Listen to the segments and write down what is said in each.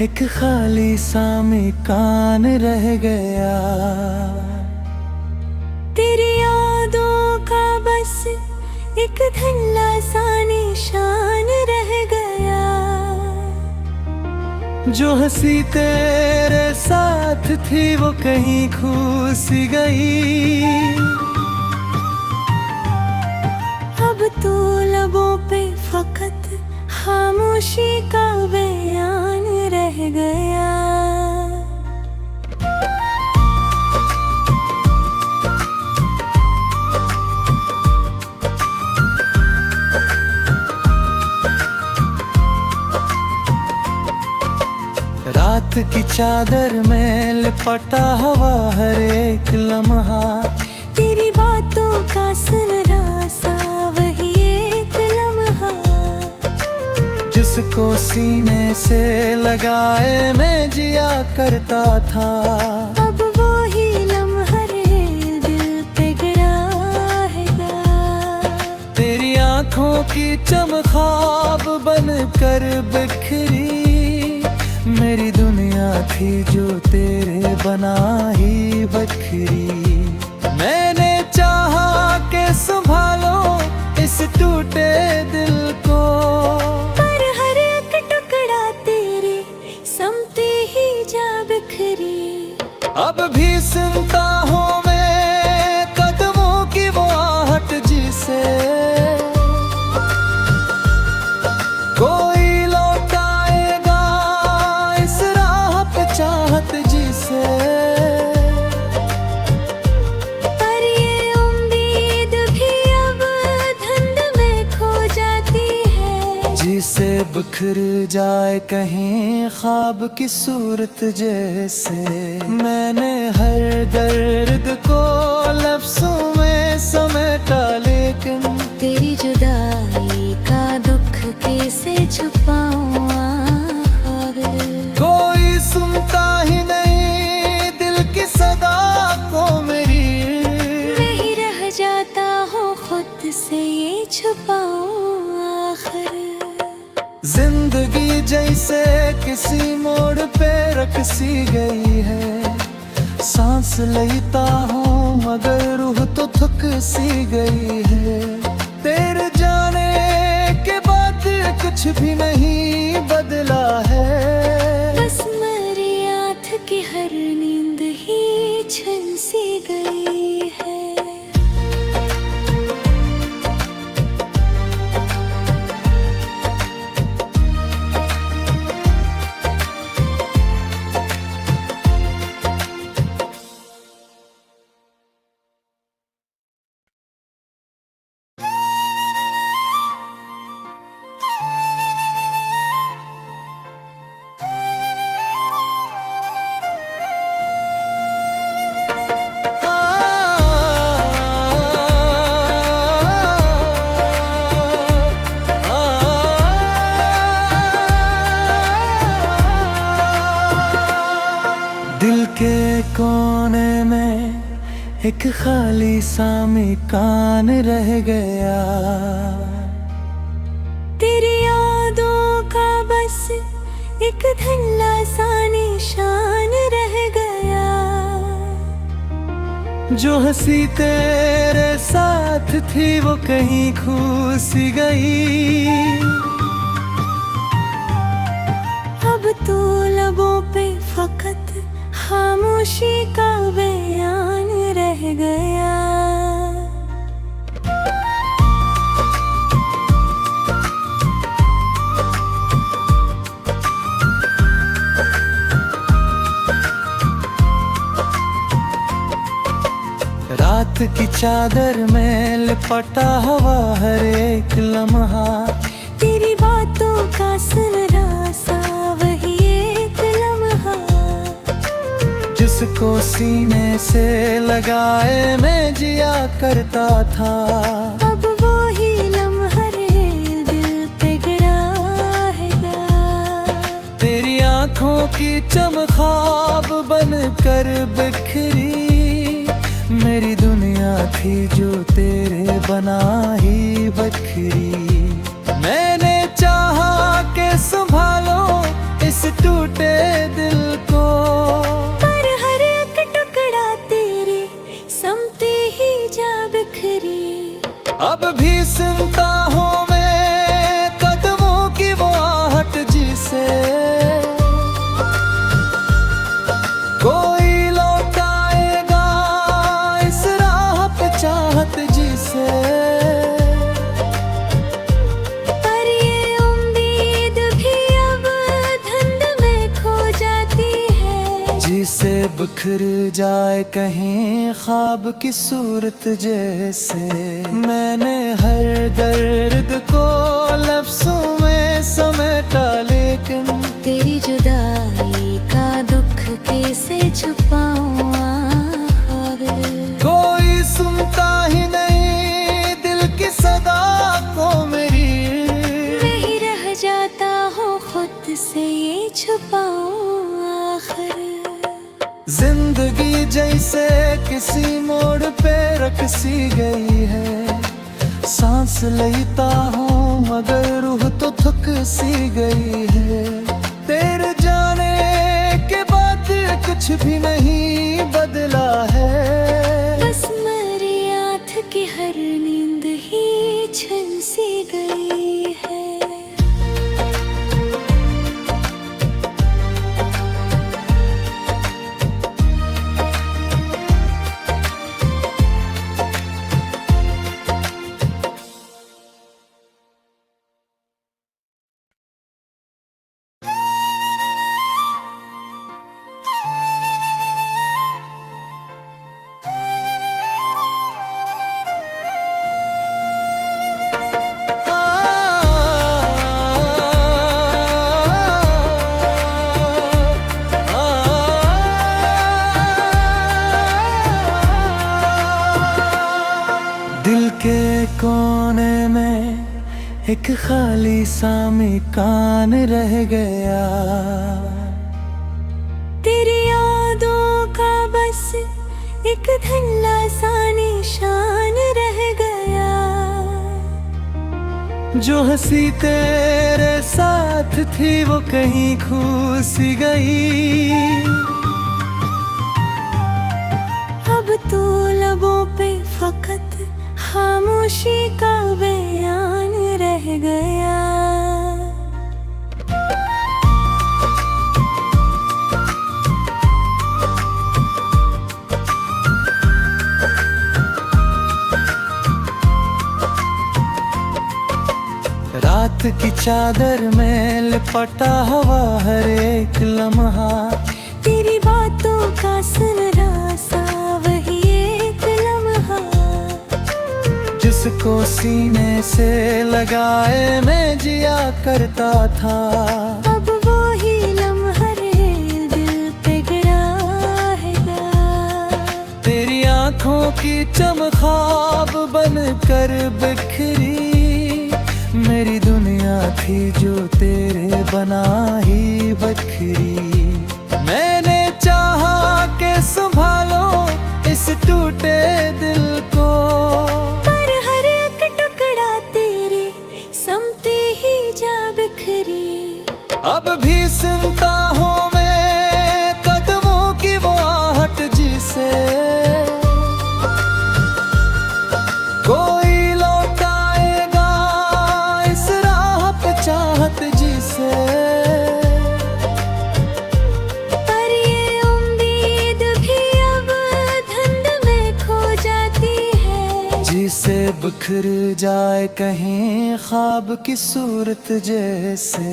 एक खाली सा मकान रह गया। तेरी यादों का बस एक धुंधला सा निशान रह गया। जो हंसी तेरे साथ थी वो कहीं खो सी गई। अब तो लबों पे फकत खामोशी का बयान रह गया। रात की चादर में लिपटा हुआ हर एक लम्हा, तेरी बातों का सुन रहा सा वही एक लम्हा। जिसको सीने से लगाए मैं जिया करता था। अब वो ही लम्हा दिल पे गिरा हैगा। तेरी आंखों की चमख्वाब बन कर बिखरी। मेरी दुनिया थी जो तेरे बना ही बखरी। मैंने चाहा के संभालो इस टूटे दिल को, पर हर एक टुकड़ा तेरे समते ही जा बिखरी। अब भी सुनता हूँ मैं कदमों की वो आहट जिसे कोई लौटाएगा इस राह पे चाहत जिसे। पर ये उम्मीद भी अब धुंध में खो जाती है। जिसे बिखर जाए कहीं ख्वाब की सूरत जैसे। मैंने हर दर्द को लफ्जों में समेटा, लेकिन तेरी जुदाई का दुख कैसे छुपाऊं आखिर। कोई सुनता ही नहीं दिल की सदा को मेरी। मैं ही रह जाता हूँ खुद से ये छुपाऊं आखिर। जिंदगी जैसे किसी मोड़ पे रख सी गई है। सांस लेता हूँ मगर रूह तो थक सी गई है। तेरे जाने के बाद कुछ भी नहीं बदला है। बस मेरी आँख की हर नींद ही छन सी गई है। दिल के कोने में एक खाली सा मकान रह गया। तेरी यादों का बस एक धुंधला सा निशान रह गया। जो हंसी तेरे साथ थी वो कहीं खो सी गई। अब तो लबों पे फकत खामोशी का बयान रह गया। रात की चादर में लिपटा हुआ हर एक लम्हा, तेरी बातों का सुन रहा सा वही एक लम्हा। जिसको सीने से लगाए मैं जिया करता था। अब वो ही लम्हा दिल पे गिरा हैगा। तेरी आंखों की चमख्वाब बन कर बिखरी। मेरी दुनिया थी जो तेरे बना ही बखरी। मैंने चाहा के संभालो इस इस टूटे दिल को। पर हर एक टुकड़ा तेरे समते ही जा बिखरे। अब भी सुनता हूँ मैं कदमों की वो आहट जिसे कोई लौटाएगा इस राह पे चाहत जिसे। पर ये उम्मीद भी अब धुंध में खो जाती है। जिसे बिखर जाए कहीं ख्वाब की सूरत जैसे। मैंने हर दर्द को लफ्ज़ों में समेटा लेकिन तेरी जुदाई का दुख कैसे छुपाऊं आखिर। कोई सुनता ही नहीं दिल की सदा को मेरी। मैं ही रह जाता हूँ खुद से ये छुपाऊं आखिर। जिंदगी जैसे किसी मोड़ पे रख सी गई है। सांस लेता हूँ मगर रूह तो थक सी गई है। तेरे जाने के बाद कुछ भी नहीं बदला है। बस मेरी आँख की हर नींद ही छिन सी गई है। दिल के कोने में एक खाली सा मकान रह गया। तेरी यादों का बस एक धुंधला सा निशान रह गया। जो हंसी तेरे साथ थी वो कहीं खो सी गई। अब तो लबों पे फकत खामोशी का बयान रह गया। रात की चादर में लिपटा हुआ हर एक लम्हा। तेरी बातों का सुन रहा सा वही एक लम्हा। जिसको सीने से लगाए मैं जिया करता था। अब वो ही लम्हा रे दिल पे गिरा हैगा। तेरी आंखों की चमक ख्वाब बन कर बिखरी। मेरी दुनिया थी जो तेरे बना ही बखरी। मैंने चाहा के संभालो इस टूटे दिल को। पर हर एक टुकड़ा तेरे समते ही जा बिखरे। अब भी सुनता हूँ मैं कदमों की वो आहट जिसे कोई लौटाएगा इस राह पे चाहत जिसे। पर ये उम्मीद भी अब धुंध में खो जाती है। जिसे बिखर जाए कहीं ख्वाब की सूरत जैसे।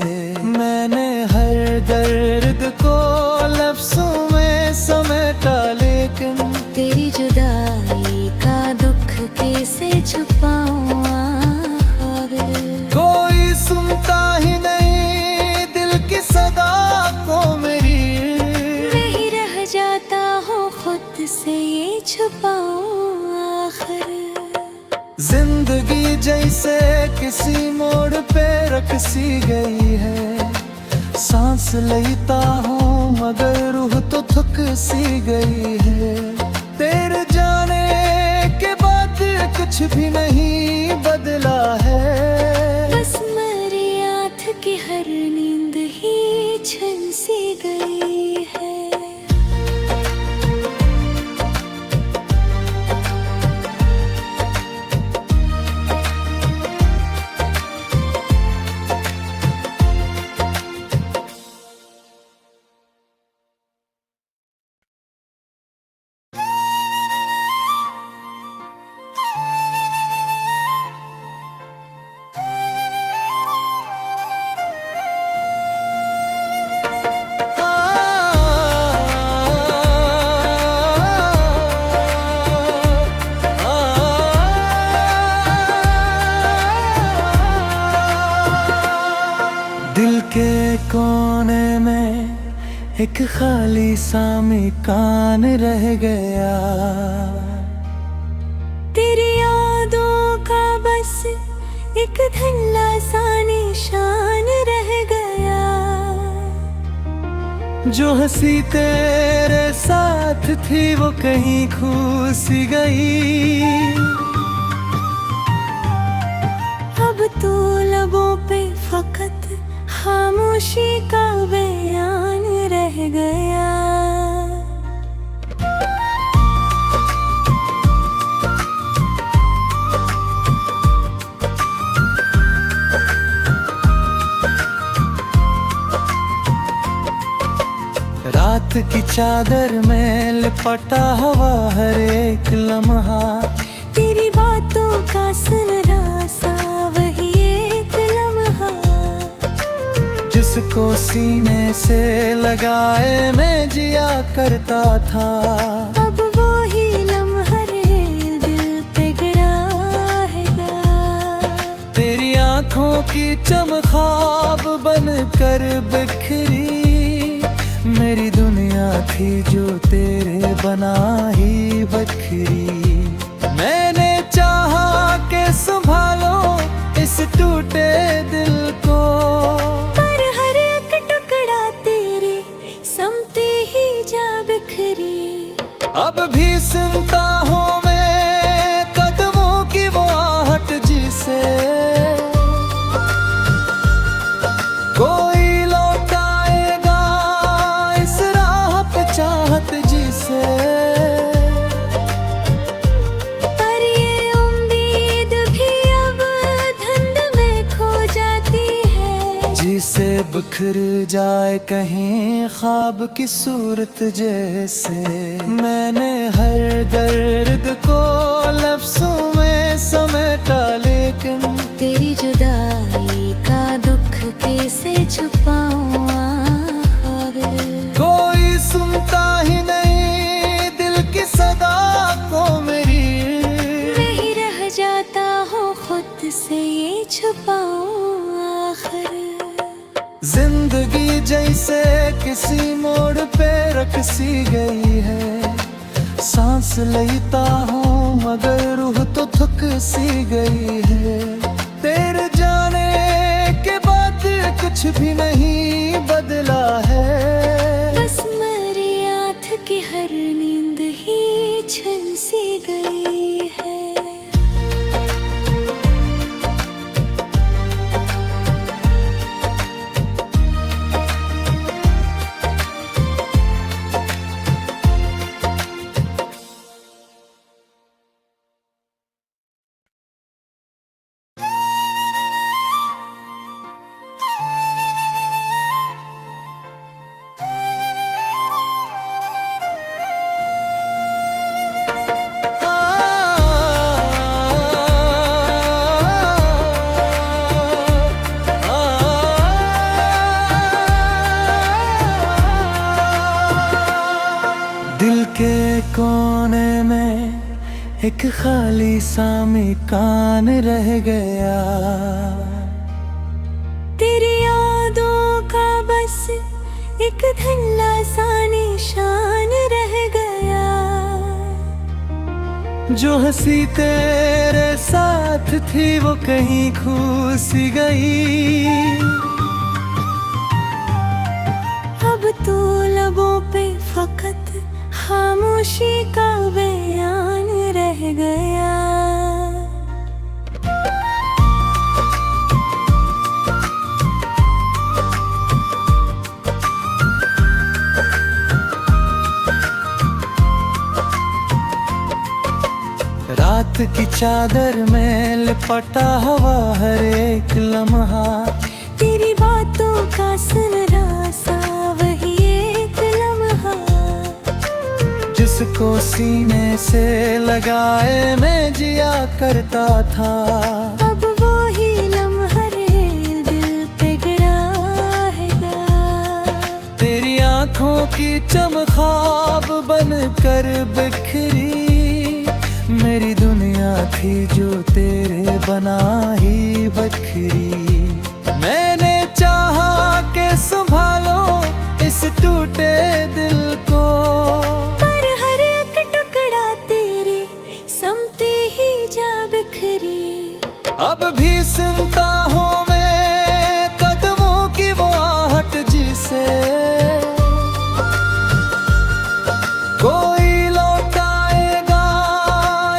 मैंने हर दर्द को लफ्ज़ों में समेटा लेकिन तेरी जुदाई का दुख कैसे छुपाऊं आखिर। कोई सुनता ही नहीं दिल की सदा को मेरी। मैं ही रह जाता हूँ खुद से ये छुपाऊं आखिर। जिंदगी जैसे किसी मोड़ पे रख सी गई है। सांस लेता हूँ मगर रूह तो थक सी गई है। तेरे जाने के बाद कुछ भी नहीं बदला है। बस मेरी आँख की हर नींद ही छिन एक खाली सा मकान रह गया। तेरी यादों का बस एक धुंधला सा निशान रह गया। जो हंसी तेरे साथ थी वो कहीं खो सी गई। अब तो लबों पे फकत खामोशी का बयान रह गया। रात की चादर में लिपटा हुआ हर एक लम्हा। तेरी बातों का सुनहरा सा वही एक लम्हा। जिसको सीने से लगाए मैं जिया करता था। अब वो ही लम्हा दिल पे गिरा हैगा। तेरी आंखों की चमखाब बन कर बिखरी। मेरी दुनिया थी जो तेरे बना ही बखरी। मैंने चाहा के संभालो इस टूटे दिल को। पर हर एक टुकड़ा तेरे समते ही जा बिखरी। अब भी सुनता हूँ मैं कदमों की वो आहट जिसे कोई लौटाएगा इस राह पे चाहत जिसे। पर ये उम्मीद भी अब धुंध में खो जाती है। जिसे बिखर जाए कहीं ख्वाब की सूरत जैसे। मैंने हर दर्द को लफ्जों में समेटा लेकिन तेरी जुदाई का दुख कैसे छुपाऊं आखिर। कोई सुनता ही नहीं दिल की सदा को मेरी। मैं ही रह जाता हूँ खुद से ये छुपाऊं आखिर। जिंदगी जैसे किसी मोड़ पे रख सी गई है। सांस लेता हूँ मगर रूह तो थक सी गई है। तेरे जाने के बाद कुछ भी नहीं बदला है। बस मेरी आँख की हर नींद ही छन सी गई है। दिल के कोने में एक खाली सा मकान रह गया। तेरी यादों का बस एक धुंधला सा निशान रह गया। जो हंसी तेरे साथ थी वो कहीं खो सी गई। अब तो लबों पे फकत खामोशी का बयान रह गया। रात की चादर में लिपटा हुआ हर एक लम्हा। तेरी बातों का सुनहरा सा वही एक लम्हा। जिसको सीने से लगाए मैं जिया करता था। अब वो ही लम्हा दिल पे गिरा हैगा। तेरी आंखों की चमखाब बन कर बिखरी। मेरी दुनिया थी जो तेरे बना ही बखरी। मैंने चाहा के संभालो इस टूटे टूटे दिल को। पर हर एक टुकड़ा तेरे समते ही जा बिखरे। अब भी सुनता हूँ मैं कदमों की वो आहट जिसे कोई लौटाएगा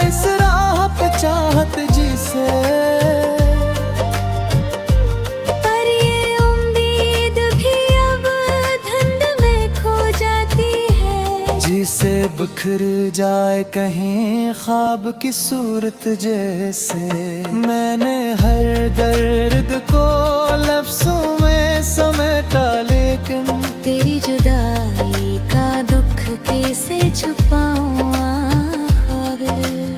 इस राह पे चाहत जिसे। पर ये उम्मीद भी अब धुंध में खो जाती है। जिसे बिखर जाए कहीं ख्वाब की सूरत जैसे। मैंने हर दर्द को लफ्ज़ों में समेटा लेकिन तेरी जुदाई का दुख कैसे छुपाऊं आखिर।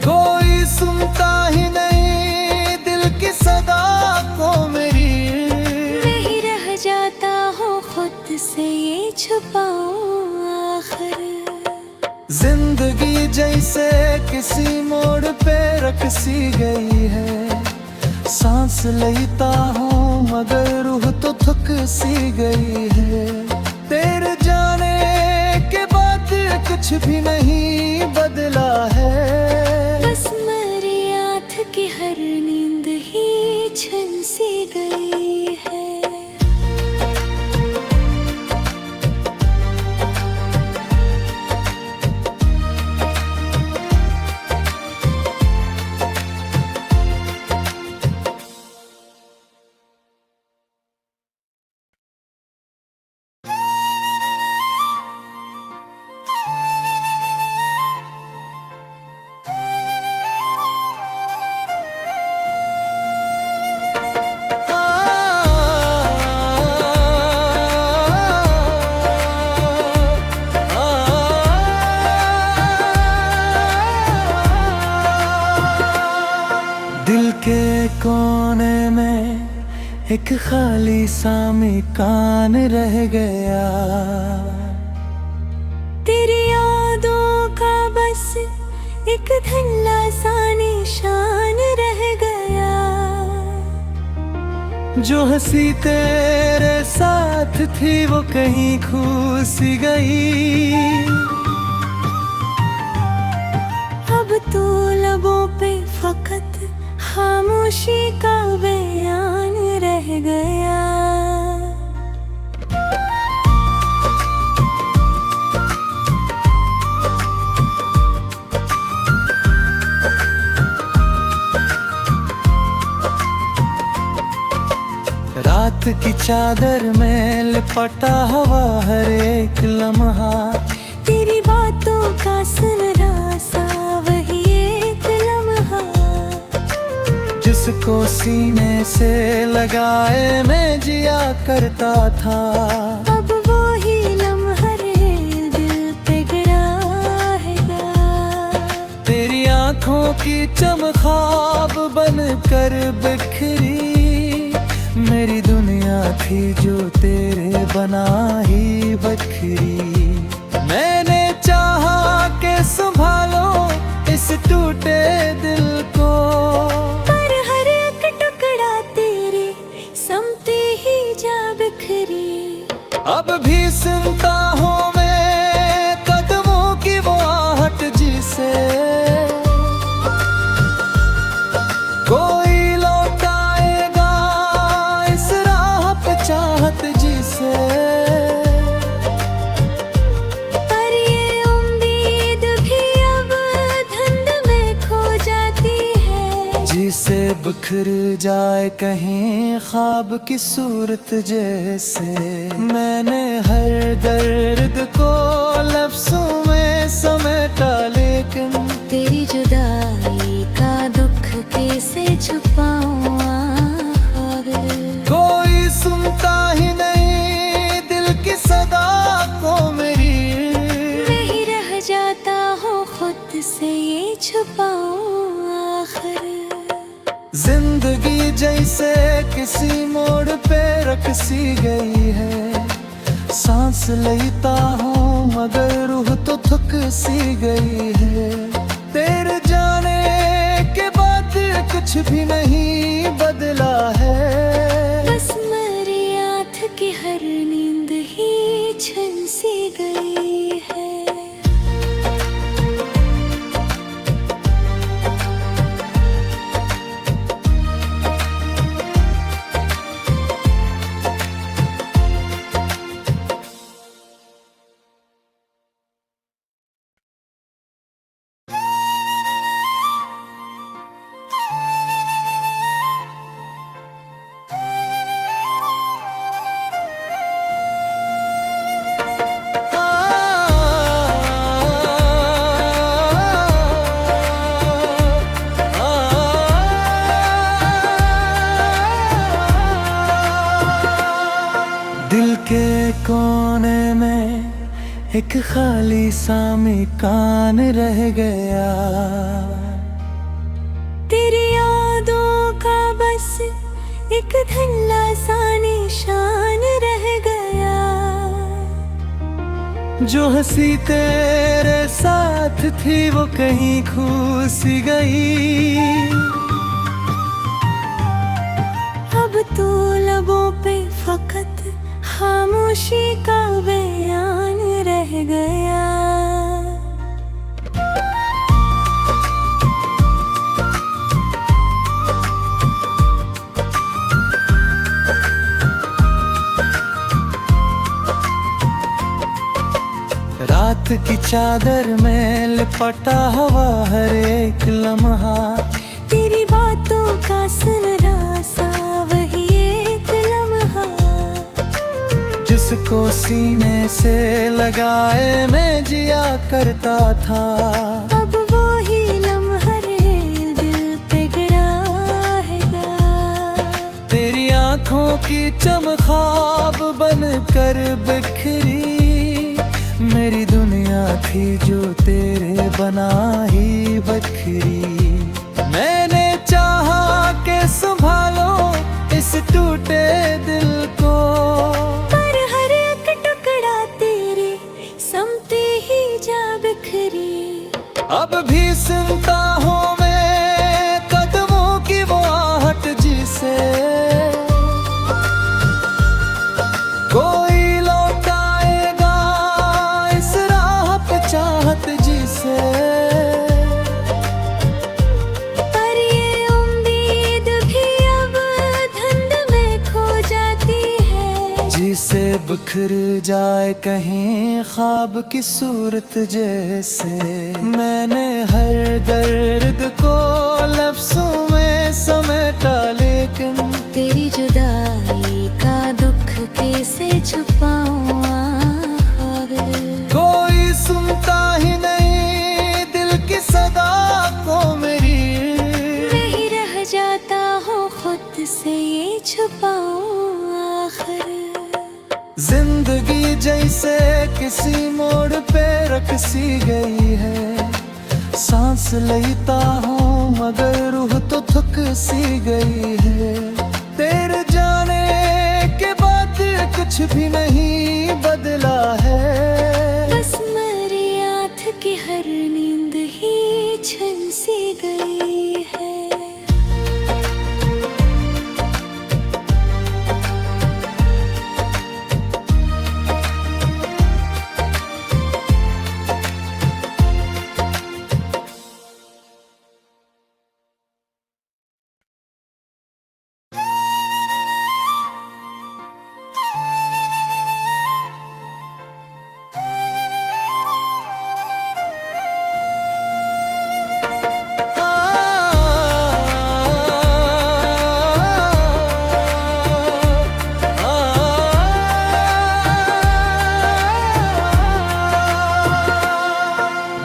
कोई सुनता ही नहीं दिल की सदा को मेरी। मैं ही रह जाता हूँ खुद से ये छुपाऊं आखिर। जिंदगी जैसे किसी मोड़ पे रख सी गई है। सांस लेता हूँ मगर रूह तो थक सी गई है। तेरे जाने के बाद कुछ भी नहीं बदला है। बस मेरी आँख की हर नींद ही छिन सी गई है। दिल के कोने में एक खाली सा मकान रह गया। तेरी यादों का बस एक धुंधला सा निशान रह गया। जो हंसी तेरे साथ थी वो कहीं खो सी गई। अब तो लबों पे फकत खामोशी का बयान रह गया। रात की चादर में लिपटा हुआ हर एक लम्हा। तेरी बातों का सुन रहा सा वही एक लम्हा। जिसको सीने से लगाए मैं जिया करता था। अब वो ही लम्हा दिल पे गिरा हैगा। तेरी आंखों की चमख्वाब बन कर बिखरी। मेरी दुनिया थी जो तेरे बना ही बखरी। मैंने चाहा के संभालो इस टूटे दिल को। पर हर एक टुकड़ा तेरे समते ही जा बिखरे। अब भी सुनता हूँ मैं कदमों की वो आहट जिसे कोई लौटाएगा इस राह पे चाहत जिसे। पर ये उम्मीद भी अब धुंध में खो जाती है। जिसे बिखर जाए कहीं ख्वाब की सूरत जैसे। मैंने हर दर्द को लफ्ज़ों में समेटा लेकिन तेरी जुदाई का दुख कैसे छुपाऊं आखिर। कोई सुनता ही नहीं दिल की सदा को मेरी। मैं ही रह जाता हूँ खुद से ये छुपाऊं आखिर। जिंदगी जैसे किसी मोड़ पे रख सी गई है। सांस लेता हूँ मगर रूह तो थक सी गई है। तेरे जाने के बाद कुछ भी नहीं बदला है। बस मेरी आँख की हर नींद ही छिन सी गई। एक खाली सा मकान रह गया। तेरी यादों का बस एक धुंधला सा निशान रह गया। जो हंसी तेरे साथ थी वो कहीं खो सी गई। अब तो लबों पे फकत खामोशी का बयान रह गया। रात की चादर में लिपटा हुआ हर एक लम्हा, तेरी बातों का सुनहरा सा वही एक लम्हा। जिसको सीने से लगाए मैं जिया करता था। अब वो ही लम्हा दिल पे गिरा हैगा। तेरी आंखों की चमक बन कर बिखरी। मेरी दुनिया थी जो तेरे बना ही बखरी। मैंने चाहा के संभालो इस टूटे दिल को, पर हर एक टुकड़ा तेरे समते ही जा बिखरी। अब भी सुनता हूँ मैं कदमों की वो आहट जिसे कोई लौटाएगा इस राह पे चाहत जिसे। पर ये उम्मीद भी अब धुंध में खो जाती है। जिसे बिखर जाए कहीं ख्वाब की सूरत जैसे। मैंने हर दर्द को लफ्जों में समेटा, लेकिन तेरी जुदाई का दुख कैसे छुपाऊं आखिर। कोई सुनता ही नहीं दिल की सदा को मेरी। मैं ही रह जाता हूँ खुद से ये छुपाऊं आखिर। जिंदगी जैसे किसी मोड़ पे रख सी गई है। सांस लेता हूँ मगर रूह तो थक सी गई है। तेरे जाने के बाद कुछ भी नहीं बदला है। बस मेरी आँख की हर नींद ही छिन सी गई है।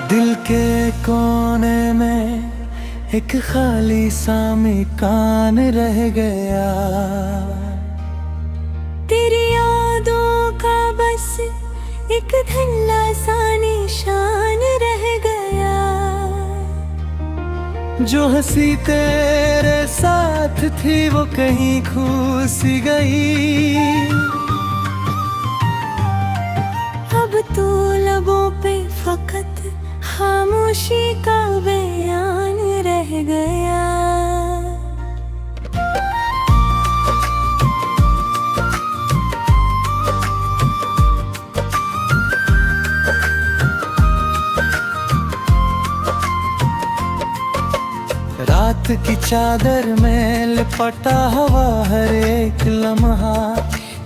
दिल के कोने में एक खाली सा मकान रह गया। तेरी यादों का बस एक धुंधला सा निशान रह गया। जो हंसी तेरे साथ थी वो कहीं खो सी गई। अब तो लबों पे फकत खामोशी का बयान रह गया। रात की चादर में लिपटा हुआ हर एक लम्हा।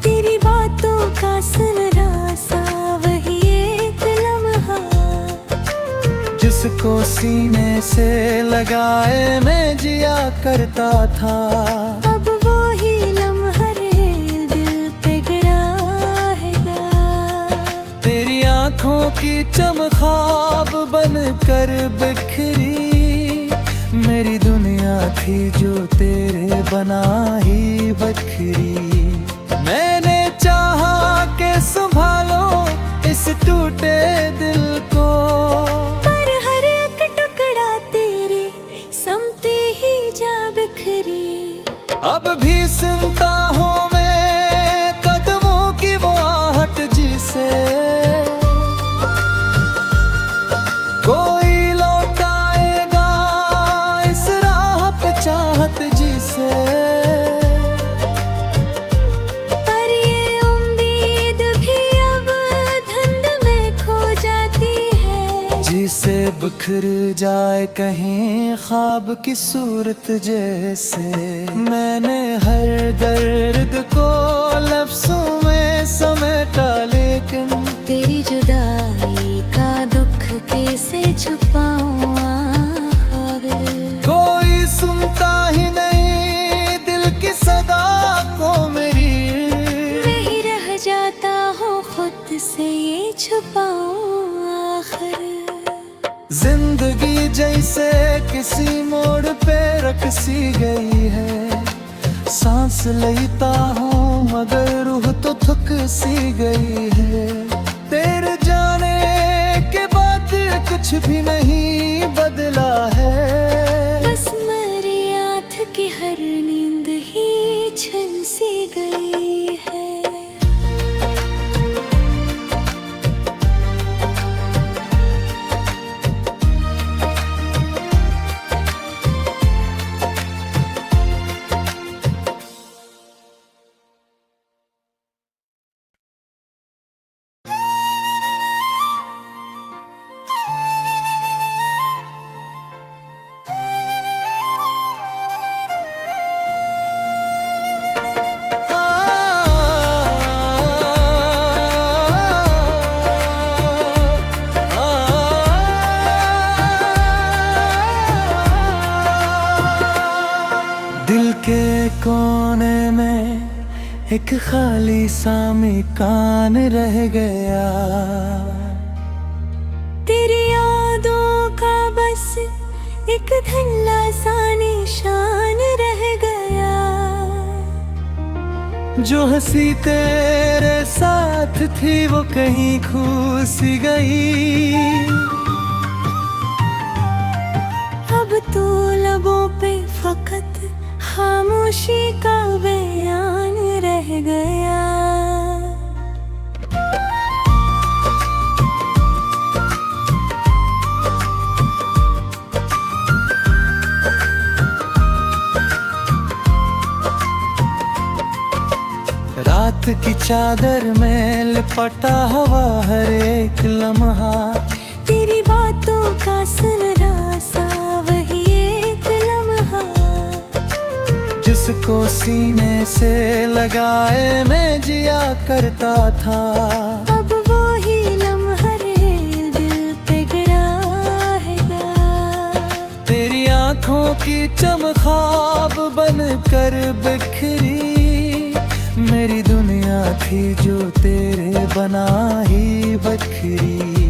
तेरी बातों का सुनहरा सा वही एक लम्हा। जिसको सीने से लगाए मैं जिया करता था। अब वो ही लम्हा दिल पे गिरा हैगा। तेरी आंखों की चमक बन कर बिखरी। मेरी दुनिया थी जो तेरे बना ही बखरी। मैंने चाहा के संभालो इस टूटे टूटे दिल को। पर हर एक टुकड़ा तेरे समते ही जा बिखरे। अब भी सुनता हूँ मैं कदमों की वो आहट जिसे कोई लौटाएगा इस राह पे चाहत जिसे। पर ये उम्मीद भी अब धुंध में खो जाती है। जिसे बिखर जाए कहीं ख्वाब की सूरत जैसे। मैंने हर दर्द को लफ्ज़ों में समेटा लेकिन तेरी जुदाई का दुख कैसे छुपाऊं आखिर। कोई सुनता ही नहीं दिल की सदा को मेरी। मैं ही रह जाता हूँ खुद से ये छुपाऊं आखिर। जिंदगी जैसे किसी मोड़ पे रख सी गई है। सांस लेता हूँ मगर रूह तो थक सी गई है। तेरे जाने के बाद कुछ भी नहीं बदला है। बस मेरी आँख की हर नींद ही छिन सी गई है। दिल के कोने में एक खाली सा मकान रह गया। तेरी यादों का बस एक धुंधला सा निशान रह गया। जो हंसी तेरे साथ थी वो कहीं खो सी गई। अब तो लबों पे फकत खामोशी का बयान रह गया। रात की चादर में लिपटा हुआ हर एक लम्हा। तेरी बातों का सुनहरा सा वही एक लम्हा। जिसको सीने से लगाए मैं जिया करता था। अब वो ही लम्हा दिल पे गिरा है। तेरी आंखों की चमखाब बनकर बिखरी। मेरी दुनिया थी जो तेरे बना ही बखरी।